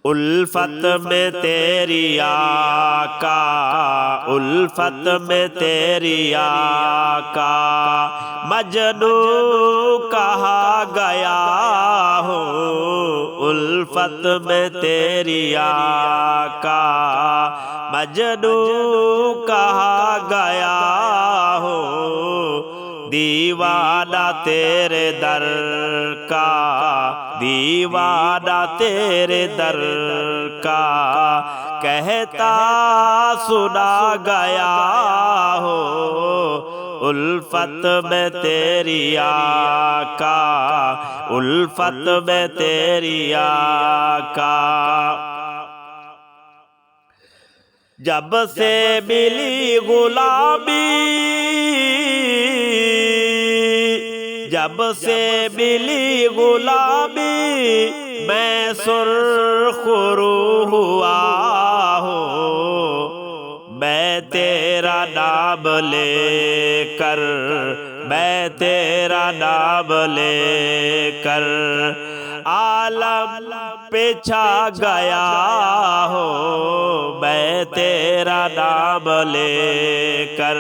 الفت میں تیری آقا، الفت میں تیری آقا، مجنوں کہا گیا ہوں الفت میں تیری آقا، مجنوں کہا گیا ہوں دیوانہ تیرے در کا، دیوانہ تیرے در کا، کہتا سنا گیا ہو الفت میں تیری آقا، الفت میں تیری آقا۔ جب سے ملی غلامی، جب سے ملی غلامی، میں سرخ رو ہوا ہوں، میں تیرا نام لے کر، میں تیرا نام لے کر عالم پہ چھا گیا ہوں، میں تیرا نام لے کر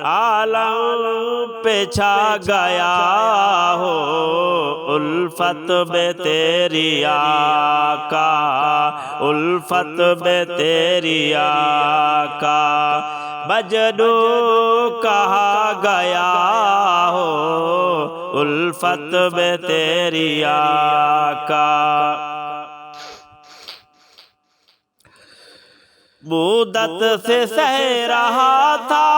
عالم پہ چھا گیا ہو الفت میں تیری آقا، الفت میں تیری آقا، مجنوں کہا گیا ہو الفت میں تیری آقا۔ مدت سے سہ رہا تھا،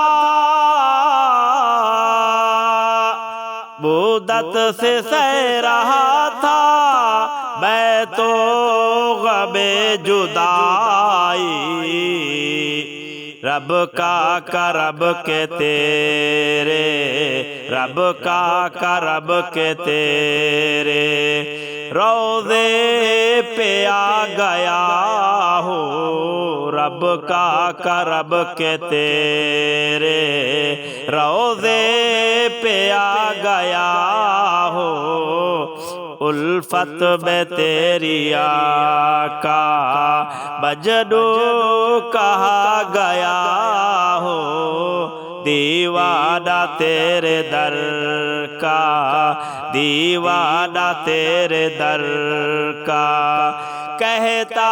مدت سے سہ رہا تھا میں تو غم جدائی، رب کا کرم کے تیرے، رب کا کرم کے تیرے روضے پہ آ گیا ہوں، رب کا کرم کے تیرے روضے پہ آ گیا ہوں الفت میں تیری آقا، مجنوں کہا گیا ہوں دیوانہ تیرے در کا، دیوانہ تیرے در کا، کہتا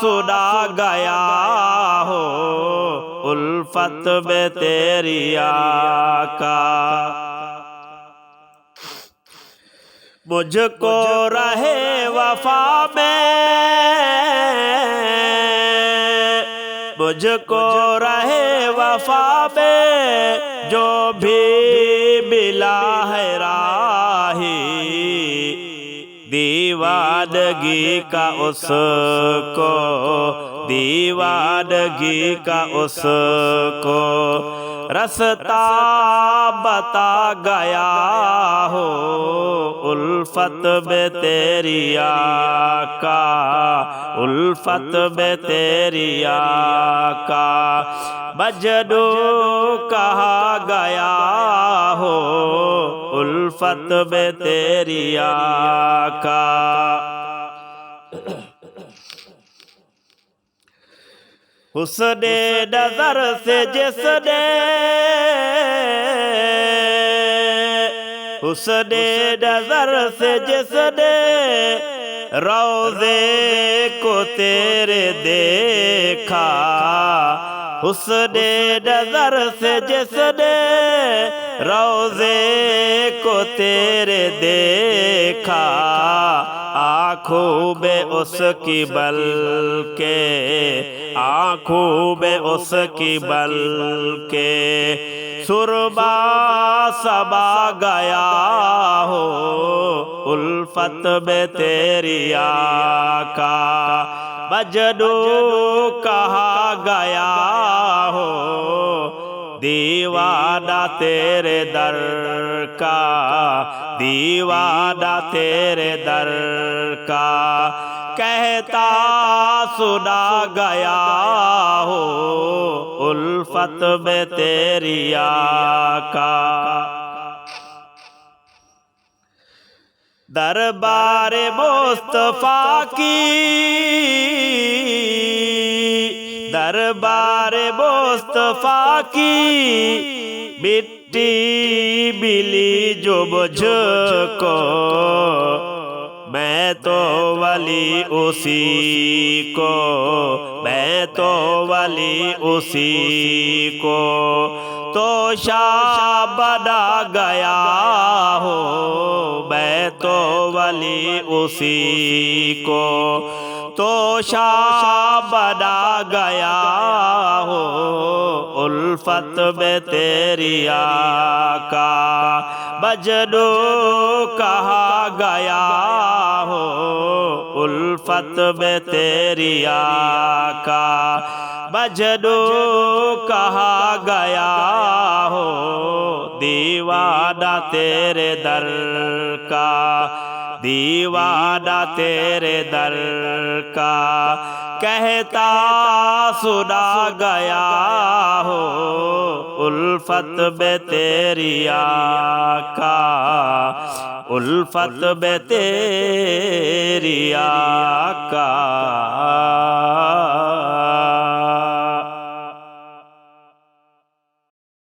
سنا گیا ہو الفت میں تیری آقا۔ مجھ کو رہے وفا میں، مجھ کو رہے وفا میں جو بھی ملا ہے راہی، دیوانگی کا اس کو، دیوانگی کا اس کو رستہ بتا گیا ہو الفت میں تیری آقا، الفت میں تیری آقا، مجنوں کہا گیا ہو الفت میں تیری آقا۔ حسن نظر سے جس نے، حسن نظر سے جس نے روضے کو تیرے دیکھا، حسن نظر سے جس نے روضے کو تیرے دیکھا، آنکھوں میں اس کی بل کے، آنکھوں میں اس کی بل کے سرما سما گیا ہو الفت میں تیری آقا، مجنوں کہا گیا ہو دیوانہ تیرے در کا، دیوانہ تیرے در کا، کہتا سنا گیا ہو الفت میں تیری آقا۔ دربار مصطفیٰ کی، دربار مصطفیٰ کی مٹی ملی جو مجھ کو، میں تو ولی اسی کو، میں تو ولی اسی کو، تو شاہ بنا گیا ہوں، میں تو ولی اسی کو، تو شاہ بنا گیا ہوں، الفت میں تیری آقا مجنوں کہا گیا ہوں، الفت میں تیری آقا مجنوں کہا گیا ہوں، دیوانہ تیرے در کا، دیوانہ تیرے در کا کہتا سنا گیا ہوں، الفت میں تیری آقا، الفت میں تیری آقا۔